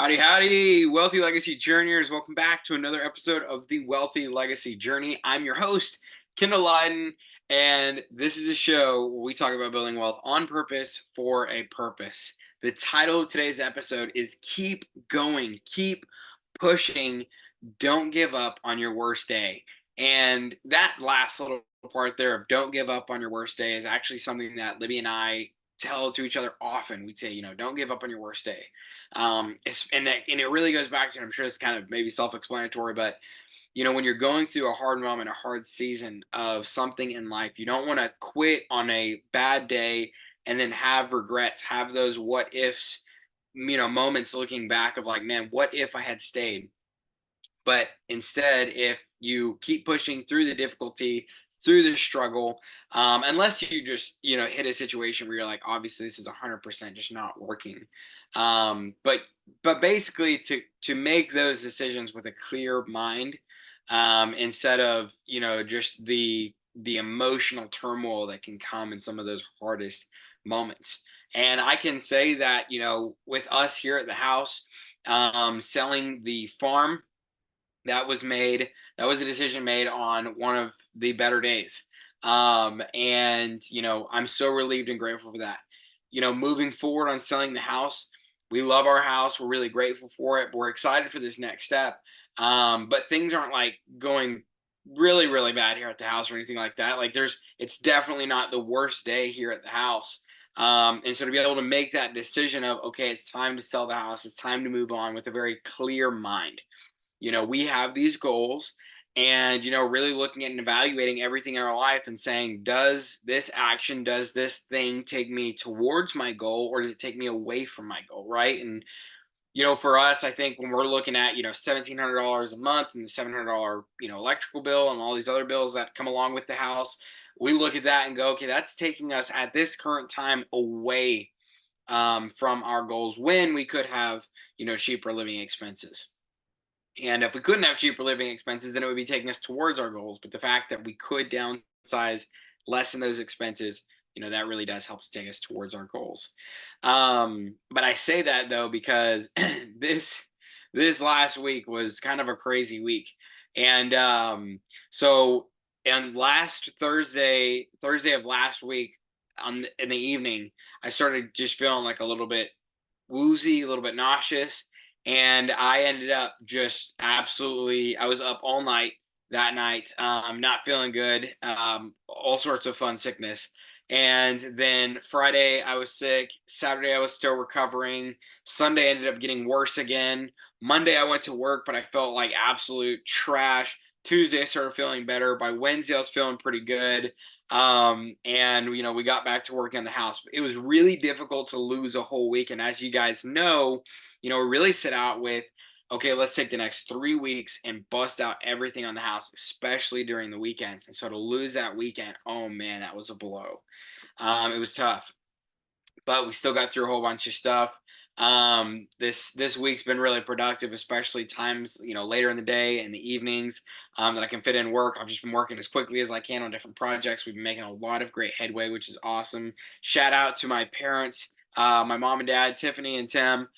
Howdy, howdy, Wealthy Legacy Journeyers. Welcome back to another episode of the Wealthy Legacy Journey. I'm your host, Kendell Liden, and this is a show where we talk about building wealth on purpose for a purpose. The title of today's episode is Keep Going, Keep Pushing, Don't Give Up on Your Worst Day. And that last little part there of don't give up on your worst day is actually something that Libby and I tell to each other often. We'd say, don't give up on your worst day. And it really goes back to, I'm sure it's kind of maybe self-explanatory, but when you're going through a hard moment, a hard season of something in life, you don't want to quit on a bad day and then have regrets, have those what ifs, moments looking back of like, man, what if I had stayed? But instead, if you keep pushing through the difficulty, through the struggle, unless you just hit a situation where you're like, obviously this is 100% just not working. But basically, to make those decisions with a clear mind, instead of just the emotional turmoil that can come in some of those hardest moments. And I can say that with us here at the house, selling the farm that was a decision made on one of the better days. And I'm so relieved and grateful for that. Moving forward on selling the house, we love our house, we're really grateful for it, we're excited for this next step. But things aren't like going really really bad here at the house or anything like that. Like it's definitely not the worst day here at the house. And so to be able to make that decision of, okay, it's time to sell the house, it's time to move on with a very clear mind. We have these goals, and really looking at and evaluating everything in our life and saying, does this action, does this thing take me towards my goal, or does it take me away from my goal, right? And for us, I think when we're looking at $1,700 a month and the $700 electrical bill and all these other bills that come along with the house, we look at that and go, okay, that's taking us at this current time away from our goals, when we could have cheaper living expenses. And if we couldn't have cheaper living expenses, then it would be taking us towards our goals. But the fact that we could downsize, lessen those expenses, that really does help to take us towards our goals. But I say that though because this last week was kind of a crazy week, and so and last Thursday of last week in the evening, I started just feeling like a little bit woozy, a little bit nauseous, and I ended up just absolutely. I was up all night that night, not feeling good, all sorts of fun sickness. And then Friday I was sick. Saturday I was still recovering. Sunday ended up getting worse again. Monday I went to work, but I felt like absolute trash. Tuesday I started feeling better. By Wednesday I was feeling pretty good. And we got back to working on the house. It was really difficult to lose a whole week. And as you guys know, we really set out with, okay, let's take the next 3 weeks and bust out everything on the house, especially during the weekends. And so to lose that weekend, oh man, that was a blow. It was tough, but we still got through a whole bunch of stuff. This week's been really productive, especially times later in the day and the evenings, that I can fit in work. I've just been working as quickly as I can on different projects. We've been making a lot of great headway, which is awesome. Shout out to my parents, my mom and dad, Tiffany and Tim.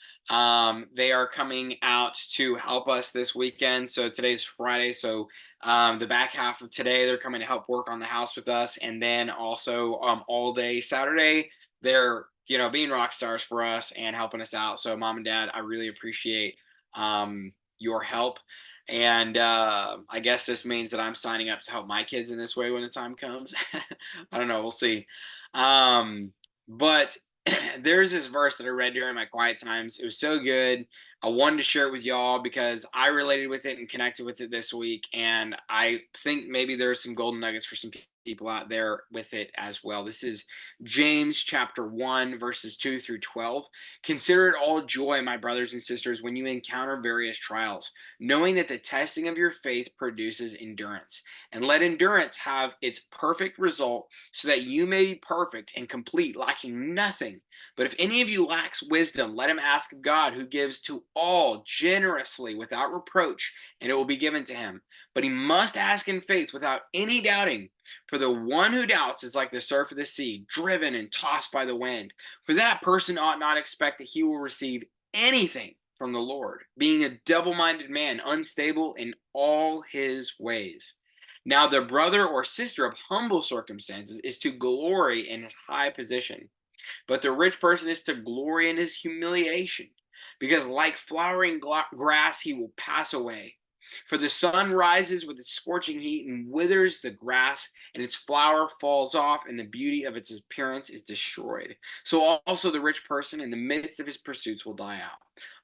They are coming out to help us this weekend. So today's Friday, so the back half of today they're coming to help work on the house with us, and then also all day Saturday they're being rock stars for us and helping us out. So mom and dad, I really appreciate your help. And I guess this means that I'm signing up to help my kids in this way when the time comes. I don't know, we'll see. But there's this verse that I read during my quiet times. It was so good. I wanted to share it with y'all because I related with it and connected with it this week. And I think maybe there's some golden nuggets for some people out there with it as well. This is James chapter 1, verses 2 through 12. Consider it all joy, my brothers and sisters, when you encounter various trials, knowing that the testing of your faith produces endurance. And let endurance have its perfect result, so that you may be perfect and complete, lacking nothing. But if any of you lacks wisdom, let him ask of God, who gives to all generously without reproach, and it will be given to him. But he must ask in faith without any doubting. For the one who doubts is like the surf of the sea, driven and tossed by the wind. For that person ought not expect that he will receive anything from the Lord, being a double-minded man, unstable in all his ways. Now, the brother or sister of humble circumstances is to glory in his high position, but the rich person is to glory in his humiliation, because like flowering grass, he will pass away. For the sun rises with its scorching heat and withers the grass, and its flower falls off, and the beauty of its appearance is destroyed. So also the rich person in the midst of his pursuits will die out.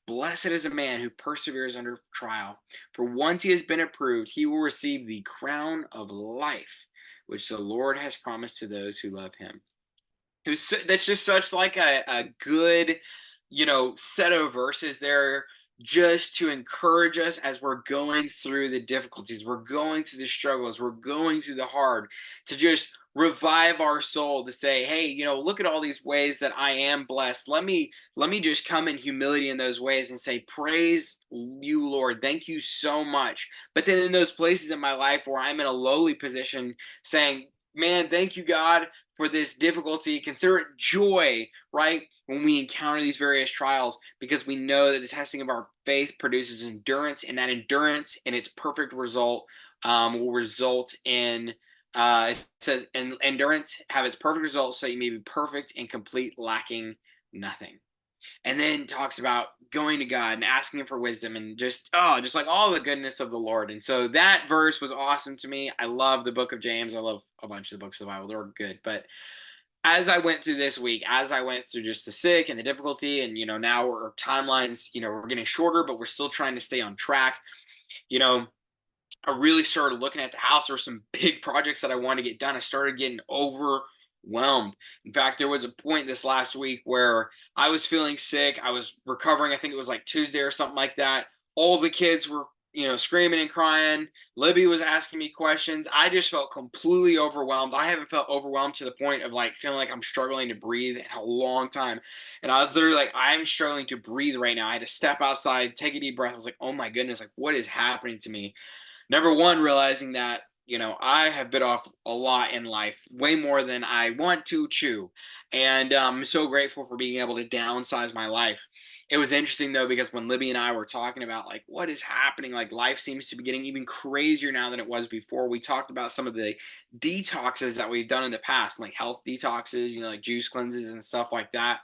Blessed is a man who perseveres under trial, for once he has been approved, he will receive the crown of life, which the Lord has promised to those who love him. That's just such like a good, set of verses there, just to encourage us as we're going through the difficulties, we're going through the struggles, we're going through the hard, to just revive our soul, to say, hey, look at all these ways that I am blessed. Let me just come in humility in those ways and say, praise you, Lord, thank you so much. But then in those places in my life where I'm in a lowly position, saying, man, thank you, God, for this difficulty. Consider it joy, right? When we encounter these various trials, because we know that the testing of our faith produces endurance, and that endurance in its perfect result will result in, it says, and endurance have its perfect result so you may be perfect and complete, lacking nothing. And then talks about going to God and asking him for wisdom, and just like all the goodness of the Lord. And so that verse was awesome to me. I love the book of James. I love a bunch of the books of the Bible. They're good. But as I went through this week, as I went through just the sick and the difficulty, and now our timelines, we're getting shorter, but we're still trying to stay on track. You know, I really started looking at the house. There were some big projects that I wanted to get done. I started getting overwhelmed. In fact, there was a point this last week where I was feeling sick. I was recovering. I think it was like Tuesday or something like that. All the kids were, screaming and crying. Libby was asking me questions. I just felt completely overwhelmed. I haven't felt overwhelmed to the point of like feeling like I'm struggling to breathe in a long time. And I was literally like, I'm struggling to breathe right now. I had to step outside, take a deep breath. I was like, oh my goodness, like what is happening to me? Number one, realizing that, I have bit off a lot in life, way more than I want to chew. And I'm so grateful for being able to downsize my life. It was interesting though, because when Libby and I were talking about like what is happening, like life seems to be getting even crazier now than it was before. We talked about some of the detoxes that we've done in the past, like health detoxes, like juice cleanses and stuff like that.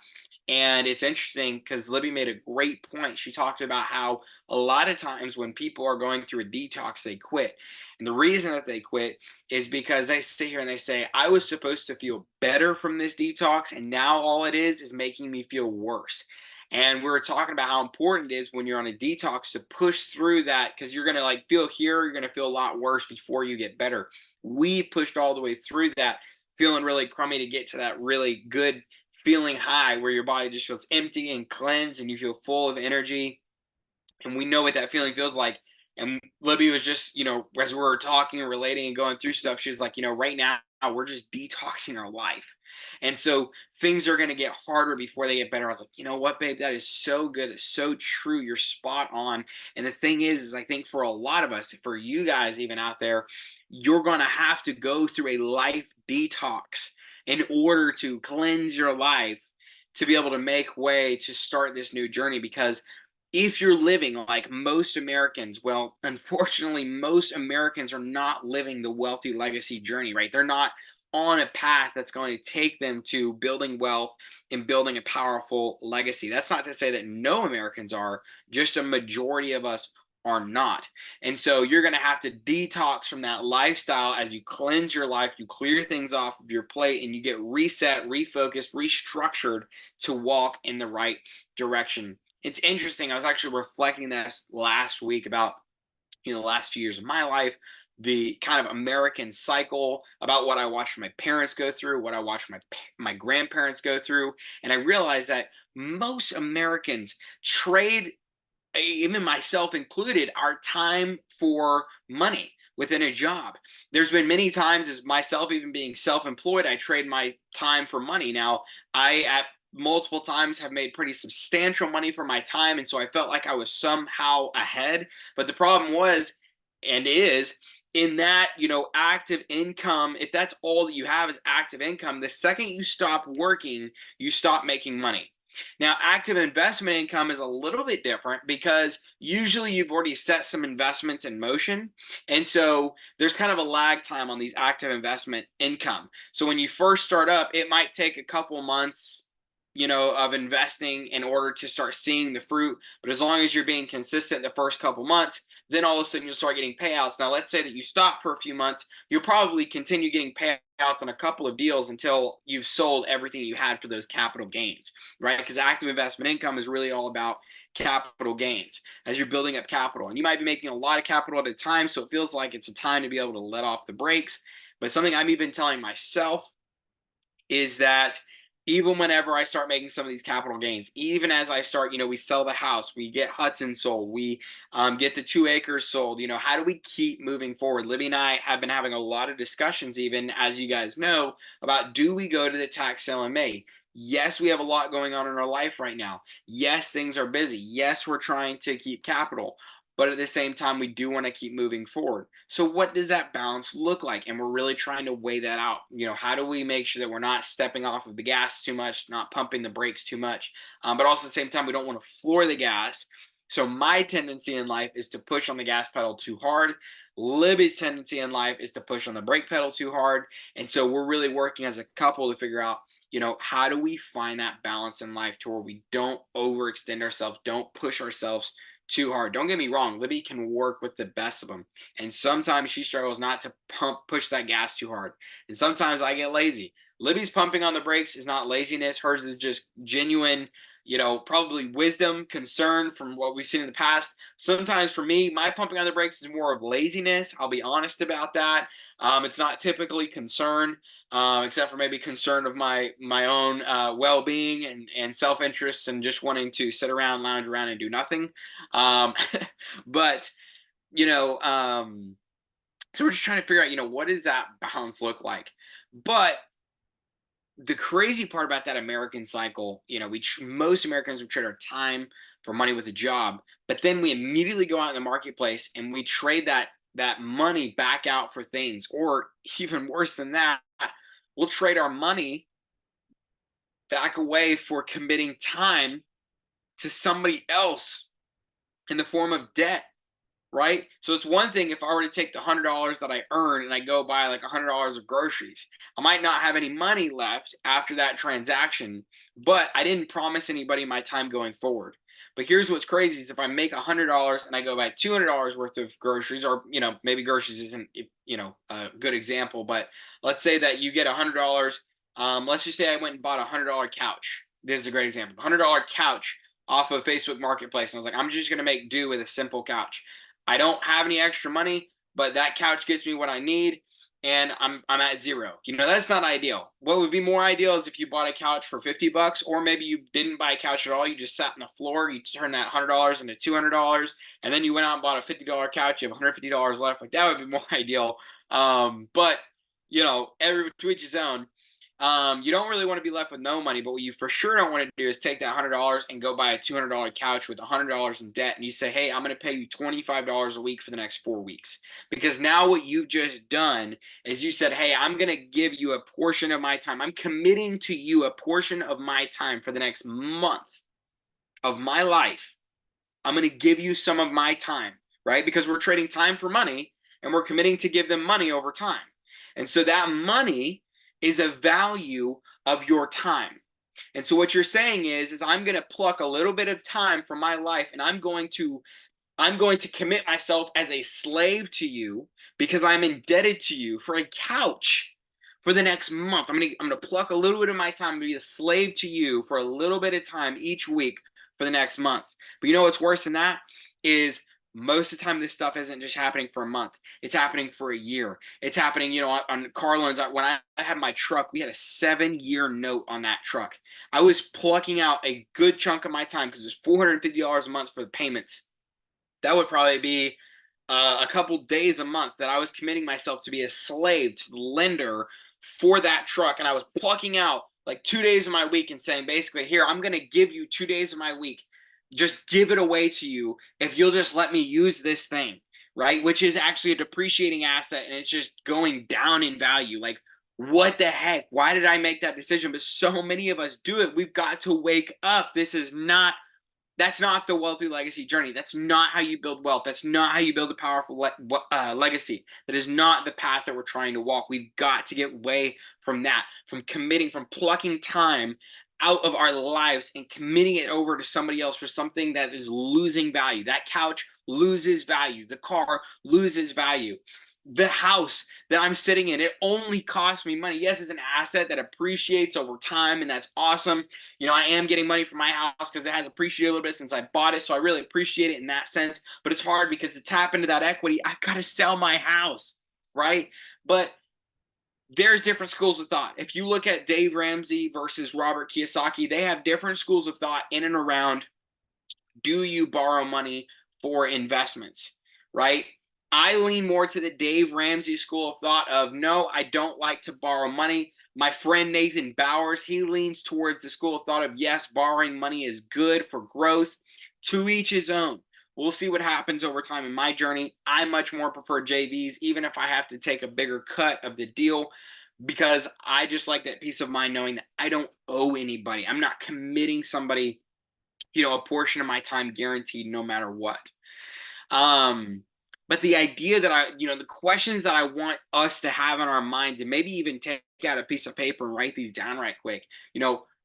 And it's interesting because Libby made a great point. She talked about how a lot of times when people are going through a detox, they quit. And the reason that they quit is because they sit here and they say, I was supposed to feel better from this detox, and now all it is making me feel worse. And we are talking about how important it is when you're on a detox to push through that, because you're going to like feel here, you're going to feel a lot worse before you get better. We pushed all the way through that, feeling really crummy to get to that really good feeling high where your body just feels empty and cleansed and you feel full of energy. And we know what that feeling feels like. And Libby was just, as we were talking and relating and going through stuff, she was like, right now we're just detoxing our life. And so things are going to get harder before they get better. I was like, you know what, babe, that is so good. It's so true. You're spot on. And the thing is I think for a lot of us, for you guys even out there, you're going to have to go through a life detox in order to cleanse your life, to be able to make way to start this new journey. Because if you're living like most Americans, well, unfortunately, most Americans are not living the wealthy legacy journey, right? They're not on a path that's going to take them to building wealth and building a powerful legacy. That's not to say that no Americans are, just a majority of us are not. And so you're going to have to detox from that lifestyle as you cleanse your life, you clear things off of your plate, and you get reset, refocused, restructured to walk in the right direction. It's interesting. I was actually reflecting this last week about, the last few years of my life, the kind of American cycle, about what I watched my parents go through, what I watched my grandparents go through, and I realized that most Americans trade, even myself included, our time for money within a job. There's been many times, as myself even being self-employed, I trade my time for money. Now, I at multiple times have made pretty substantial money for my time, and so I felt like I was somehow ahead. But the problem was, and is, in that, active income, if that's all that you have is active income, the second you stop working, you stop making money. Now, active investment income is a little bit different because usually you've already set some investments in motion. And so there's kind of a lag time on these active investment income. So when you first start up, it might take a couple months, of investing in order to start seeing the fruit. But as long as you're being consistent the first couple months, then all of a sudden you'll start getting payouts. Now, let's say that you stop for a few months, you'll probably continue getting payouts on a couple of deals until you've sold everything you had for those capital gains, right? Because active investment income is really all about capital gains as you're building up capital. And you might be making a lot of capital at a time, so it feels like it's a time to be able to let off the brakes. But something I'm even telling myself is that even whenever I start making some of these capital gains, even as I start, we sell the house, we get Hudson sold, we get the 2 acres sold. How do we keep moving forward? Libby and I have been having a lot of discussions, even as you guys know, about do we go to the tax sale in May? Yes, we have a lot going on in our life right now. Yes, things are busy. Yes, we're trying to keep capital, but at the same time, we do want to keep moving forward. So, what does that balance look like? And we're really trying to weigh that out. How do we make sure that we're not stepping off of the gas too much, not pumping the brakes too much, but also at the same time, we don't want to floor the gas. So, my tendency in life is to push on the gas pedal too hard. Libby's tendency in life is to push on the brake pedal too hard. And so, we're really working as a couple to figure out how do we find that balance in life to where we don't overextend ourselves, don't push ourselves too hard. Don't get me wrong, Libby can work with the best of them. And sometimes she struggles not to push that gas too hard. And sometimes I get lazy. Libby's pumping on the brakes is not laziness. Hers is just genuine, probably wisdom, concern from what we've seen in the past. Sometimes for me, my pumping on the brakes is more of laziness. I'll be honest about that. It's not typically concern, except for maybe concern of my own well-being and self-interest and just wanting to sit around, lounge around, and do nothing. Um, but you know, so we're just trying to figure out, what does that balance look like? But the crazy part about that American cycle, most Americans would trade our time for money with a job, but then we immediately go out in the marketplace and we trade that money back out for things, or even worse than that, we'll trade our money back away for committing time to somebody else in the form of debt, right? So it's one thing if I were to take the $100 that I earn and I go buy like $100 of groceries. I might not have any money left after that transaction, but I didn't promise anybody my time going forward. But here's what's crazy is if I make $100 and I go buy $200 worth of groceries, or maybe groceries isn't a good example, but let's say that you get $100. Let's just say I went and bought $100 couch. This is a great example. $100 couch off of Facebook Marketplace, and I was like, I'm just gonna make do with a simple couch. I don't have any extra money, but that couch gets me what I need, and I'm at zero. That's not ideal. What would be more ideal is if you bought a couch for $50, or maybe you didn't buy a couch at all. You just sat on the floor. You turn that $100 into $200, and then you went out and bought a $50 couch. You have $150 left. Like that would be more ideal. But every to each his own. You don't really want to be left with no money, but what you for sure don't want to do is take that $100 and go buy a $200 couch with $100 in debt, and you say, "Hey, I'm going to pay you $25 a week for the next 4 weeks," because now what you've just done is you said, "Hey, I'm going to give you a portion of my time. I'm committing to you a portion of my time for the next month of my life. I'm going to give you some of my time," right? Because we're trading time for money, and we're committing to give them money over time. And so that money is a value of your time. And so what you're saying is I'm going to pluck a little bit of time from my life, and I'm going to commit myself as a slave to you because I'm indebted to you for a couch for the next month. I'm going to pluck a little bit of my time and be a slave to you for a little bit of time each week for the next month. But what's worse than that is most of the time this stuff isn't just happening for a month. It's happening for a year. It's happening, on car loans. When I had my truck, we had a 7-year note on that truck. I was plucking out a good chunk of my time because it was $450 a month for the payments. That would probably be a couple days a month that I was committing myself to be a slave to the lender for that truck. And I was plucking out like 2 days of my week and saying, basically, here, I'm going to give you 2 days of my week. Just give it away to you if you'll just let me use this thing, right? Which is actually a depreciating asset, and it's just going down in value. Like what the heck? Why did I make that decision? But so many of us do it. We've got to wake up. That's not the wealthy legacy journey. That's not how you build wealth. That's not how you build a powerful legacy. That is not the path that we're trying to walk. We've got to get away from that, from committing, from plucking time out of our lives and committing it over to somebody else for something that is losing value. That couch loses value. The car loses value. The house that I'm sitting in, it only costs me money. Yes, it's an asset that appreciates over time, and that's awesome. I am getting money for my house because it has appreciated a little bit since I bought it. So I really appreciate it in that sense. But it's hard because to tap into that equity, I've got to sell my house, right? But there's different schools of thought. If you look at Dave Ramsey versus Robert Kiyosaki, they have different schools of thought in and around, do you borrow money for investments, right? I lean more to the Dave Ramsey school of thought of no, I don't like to borrow money. My friend Nathan Bowers, he leans towards the school of thought of yes, borrowing money is good for growth. To each his own. We'll see what happens over time in my journey. I much more prefer JVs, even if I have to take a bigger cut of the deal, because I just like that peace of mind knowing that I don't owe anybody. I'm not committing somebody a portion of my time guaranteed no matter what. Um, but the idea that the questions that I want us to have in our minds and maybe even take out a piece of paper and write these down right quick.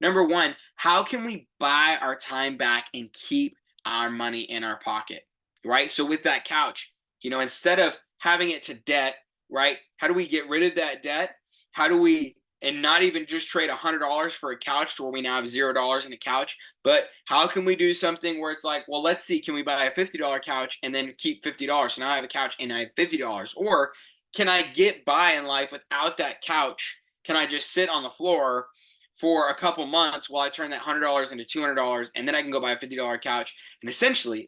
Number one, how can we buy our time back and keep our money in our pocket? Right. So with that couch, instead of having it to debt, right? How do we get rid of that debt? How do we and not even just trade $100 for a couch to where we now have $0 in a couch, but how can we do something where it's like, well, let's see, can we buy a $50 couch and then keep $50? So now I have a couch and I have $50. Or can I get by in life without that couch? Can I just sit on the floor for a couple months while I turn that $100 into $200 and then I can go buy a $50 couch? And essentially,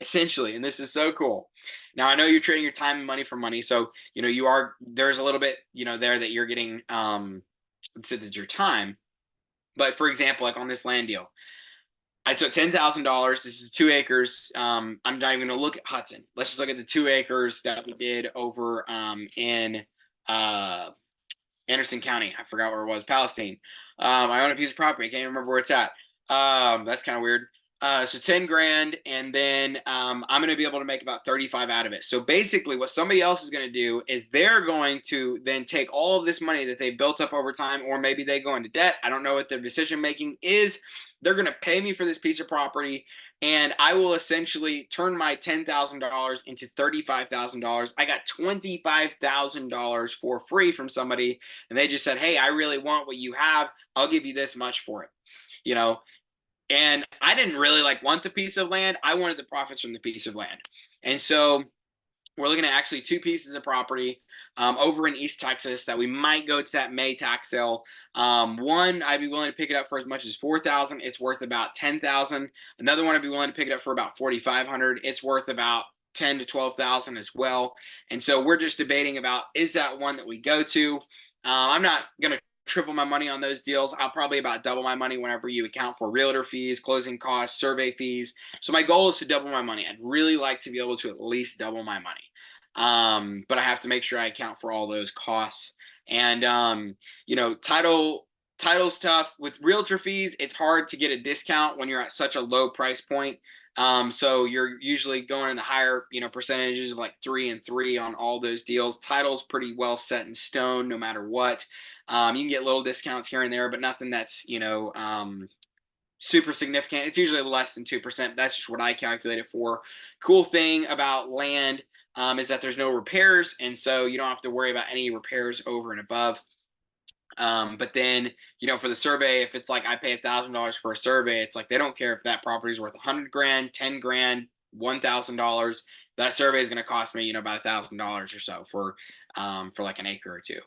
and this is so cool. Now I know you're trading your time and money for money. So, there's a little bit, there that you're getting, so that's your time. But for example, like on this land deal, I took $10,000. This is 2 acres. I'm not even going to look at Hudson. Let's just look at the 2 acres that we did over in Anderson County. I forgot where it was. Palestine. I own a piece of property. I can't remember where it's at. That's kind of weird. So 10 grand, and then I'm going to be able to make about 35 out of it. So basically, what somebody else is going to do is they're going to then take all of this money that they've built up over time, or maybe they go into debt. I don't know what their decision making is. They're going to pay me for this piece of property, and I will essentially turn my $10,000 into $35,000. I got $25,000 for free from somebody, and they just said, "Hey, I really want what you have. I'll give you this much for it." You know, and I didn't really want the piece of land. I wanted the profits from the piece of land. And so we're looking at actually 2 pieces of property over in East Texas that we might go to that May tax sale. One, I'd be willing to pick it up for as much as 4,000. It's worth about 10,000. Another one, I'd be willing to pick it up for about 4,500. It's worth about 10 to 12,000 as well. And so we're just debating about, is that one that we go to? I'm not going to triple my money on those deals. I'll probably about double my money whenever you account for realtor fees, closing costs, survey fees. So my goal is to double my money. I'd really like to be able to at least double my money. But I have to make sure I account for all those costs. And title's tough. With realtor fees, it's hard to get a discount when you're at such a low price point. So you're usually going in the higher, percentages of 3 and 3 on all those deals. Title's pretty well set in stone no matter what. You can get little discounts here and there, but nothing that's, super significant. It's usually less than 2%. That's just what I calculate it for. Cool thing about land is that there's no repairs. And so you don't have to worry about any repairs over and above. But then, for the survey, if it's I pay $1,000 for a survey, it's they don't care if that property is worth 100 grand, 10 grand, $1,000. That survey is going to cost me, about $1,000 or so for an acre or two.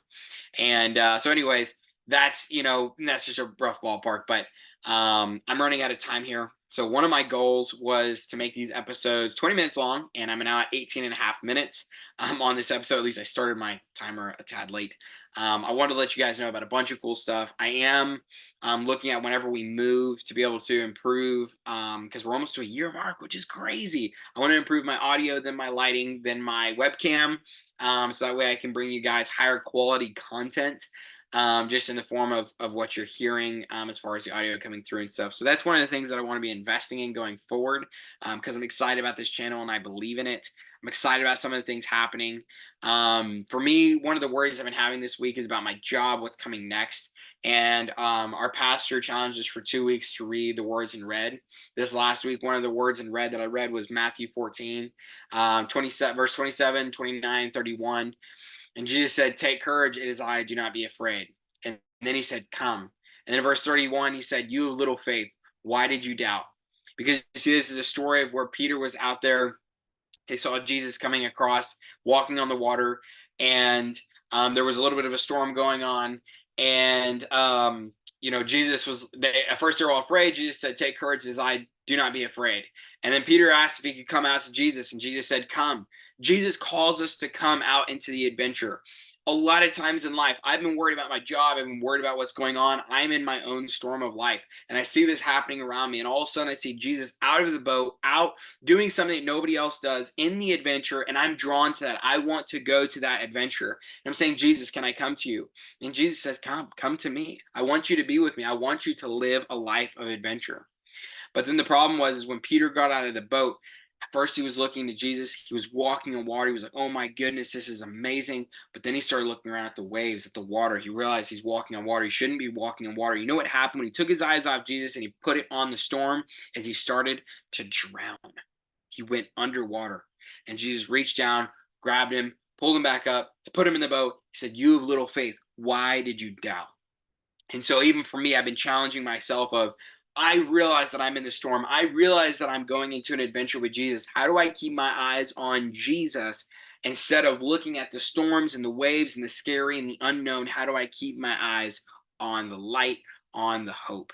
And so anyways, that's just a rough ballpark, but I'm running out of time here. So one of my goals was to make these episodes 20 minutes long, and I'm now at 18 and a half minutes on this episode. At least I started my timer a tad late. I wanted to let you guys know about a bunch of cool stuff. I am looking at whenever we move to be able to improve, because we're almost to a year mark, which is crazy. I want to improve my audio, then my lighting, then my webcam, so that way I can bring you guys higher quality content. just in the form of what you're hearing, as far as the audio coming through and stuff. So that's one of the things that I want to be investing in going forward, because I'm excited about this channel and I believe in it. I'm excited about some of the things happening. For me, one of the worries I've been having this week is about my job, what's coming next. And our pastor challenged us for 2 weeks to read the words in red. This last week, one of the words in red that I read was Matthew 14, 27, verse 27, 29, 31. And Jesus said, "Take courage, it is I, do not be afraid." And then he said, "Come." And then in verse 31, he said, "You of little faith, why did you doubt?" Because you see, this is a story of where Peter was out there. They saw Jesus coming across, walking on the water, and there was a little bit of a storm going on. And Jesus was. At first, they were all afraid. Jesus said, "Take courage, it is I. Do not be afraid." And then Peter asked if he could come out to Jesus, and Jesus said, "Come." Jesus calls us to come out into the adventure. A lot of times in life, I've been worried about my job. I've been worried about what's going on. I'm in my own storm of life, and I see this happening around me. And all of a sudden, I see Jesus out of the boat, out doing something that nobody else does in the adventure, and I'm drawn to that. I want to go to that adventure. And I'm saying, "Jesus, can I come to you?" And Jesus says, come to me. I want you to be with me. I want you to live a life of adventure. But then the problem was is when Peter got out of the boat, at first he was looking to Jesus. He was walking on water. He was like, "Oh my goodness, this is amazing." But then he started looking around at the waves, at the water. He realized he's walking on water. He shouldn't be walking on water. You know what happened when he took his eyes off Jesus and he put it on the storm? As he started to drown. He went underwater. And Jesus reached down, grabbed him, pulled him back up, put him in the boat. He said, "You have little faith. Why did you doubt?" And so even for me, I've been challenging myself of, I realize that I'm in the storm. I realize that I'm going into an adventure with Jesus. How do I keep my eyes on Jesus instead of looking at the storms and the waves and the scary and the unknown? How do I keep my eyes on the light, on the hope?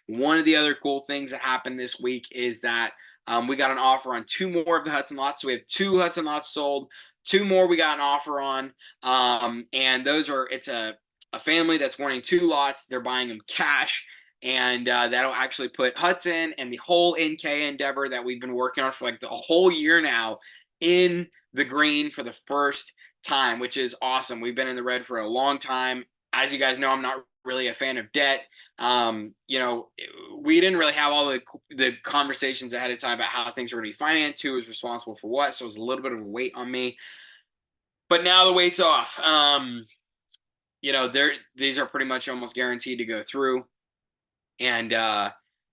One of the other cool things that happened this week is that we got an offer on two more of the Hudson lots. So we have two Hudson lots sold. Two more we got an offer on. And those are, it's a family that's wanting two lots. They're buying them cash, and that'll actually put Hudson and the whole NK endeavor that we've been working on for like the whole year now in the green for the first time, which is awesome. We've been in the red for a long time. As you guys know, I'm not really a fan of debt. We didn't really have all the conversations ahead of time about how things were going to be financed, who was responsible for what. So it was a little bit of a weight on me. But now the weight's off. These are pretty much almost guaranteed to go through, and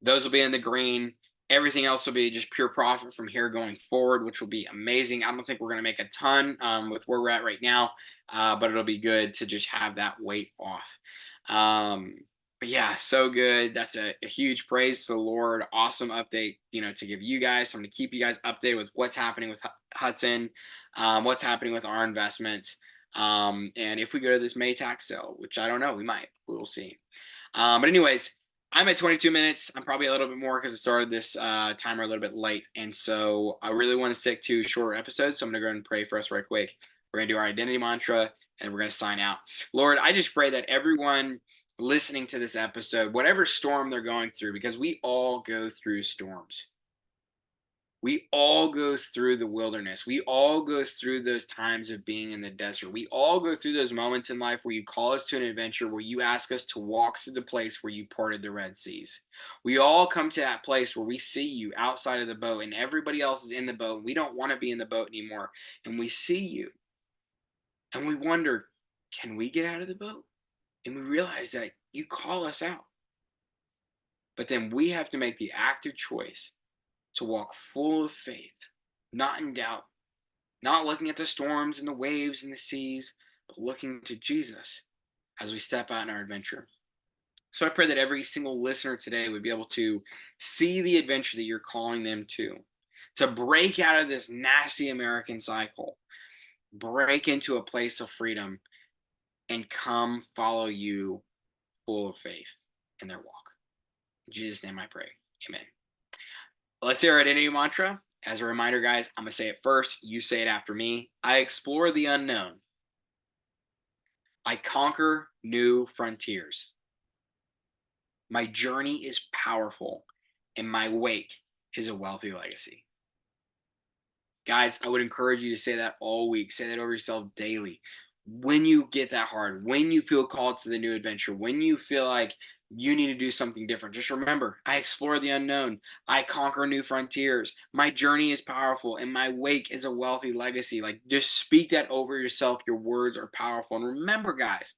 those will be in the green. Everything else will be just pure profit from here going forward, which will be amazing. I don't think we're going to make a ton with where we're at right now, but it'll be good to just have that weight off. But yeah, so good. That's a huge praise to the Lord. Awesome update, to give you guys. So I'm going to keep you guys updated with what's happening with Hudson, what's happening with our investments. And if we go to this May tax sale, which I don't know, we might, we'll see. But anyways, I'm at 22 minutes. I'm probably a little bit more because I started this timer a little bit late. And so I really want to stick to shorter episodes. So I'm going to go ahead and pray for us right quick. We're going to do our identity mantra and we're going to sign out. Lord, I just pray that everyone listening to this episode, whatever storm they're going through, because we all go through storms. We all go through the wilderness. We all go through those times of being in the desert. We all go through those moments in life where you call us to an adventure, where you ask us to walk through the place where you parted the Red Seas. We all come to that place where we see you outside of the boat and everybody else is in the boat. We don't want to be in the boat anymore. And we see you and we wonder, can we get out of the boat? And we realize that you call us out. But then we have to make the active choice to walk full of faith, not in doubt, not looking at the storms and the waves and the seas, but looking to Jesus as we step out in our adventure. So I pray that every single listener today would be able to see the adventure that you're calling them to break out of this nasty American cycle, break into a place of freedom, and come follow you full of faith in their walk. In Jesus' name I pray. Amen. Let's hear our identity mantra. As a reminder, guys, I'm going to say it first. You say it after me. I explore the unknown. I conquer new frontiers. My journey is powerful, and my wake is a wealthy legacy. Guys, I would encourage you to say that all week. Say that over yourself daily. when you get that hard, when you feel called to the new adventure, when you feel like you need to do something different, just remember, I explore the unknown. I conquer new frontiers. My journey is powerful and my wake is a wealthy legacy. Like, just speak that over yourself. Your words are powerful. And remember, guys,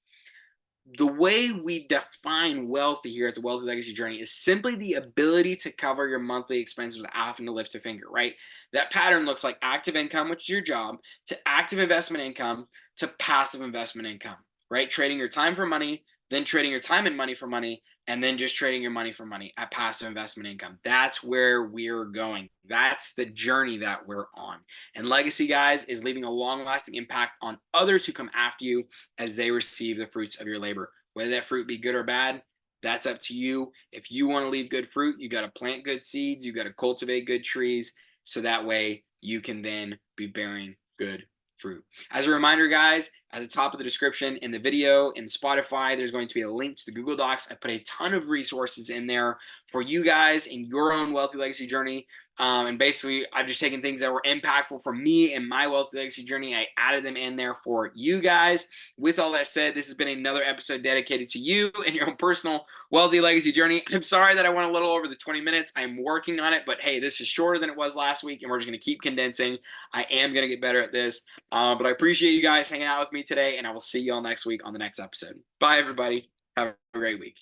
the way we define wealthy here at the Wealthy Legacy Journey is simply the ability to cover your monthly expenses without having to lift a finger, right? That pattern looks like active income, which is your job, to active investment income, to passive investment income, right? Trading your time for money, then trading your time and money for money, and then just trading your money for money at passive investment income. That's where we're going. That's the journey that we're on. And legacy, guys, is leaving a long lasting impact on others who come after you as they receive the fruits of your labor. Whether that fruit be good or bad, that's up to you. If you want to leave good fruit, you got to plant good seeds, you got to cultivate good trees, so that way you can then be bearing good fruit. As a reminder, guys, at the top of the description in the video in Spotify, there's going to be a link to the Google Docs. I put a ton of resources in there for you guys in your own wealthy legacy journey. And basically, I've just taken things that were impactful for me and my wealthy legacy journey. I added them in there for you guys. With all that said, this has been another episode dedicated to you and your own personal wealthy legacy journey. I'm sorry that I went a little over the 20 minutes. I'm working on it, but hey, this is shorter than it was last week, and we're just going to keep condensing. I am going to get better at this. But I appreciate you guys hanging out with me today, and I will see you all next week on the next episode. Bye, everybody. Have a great week.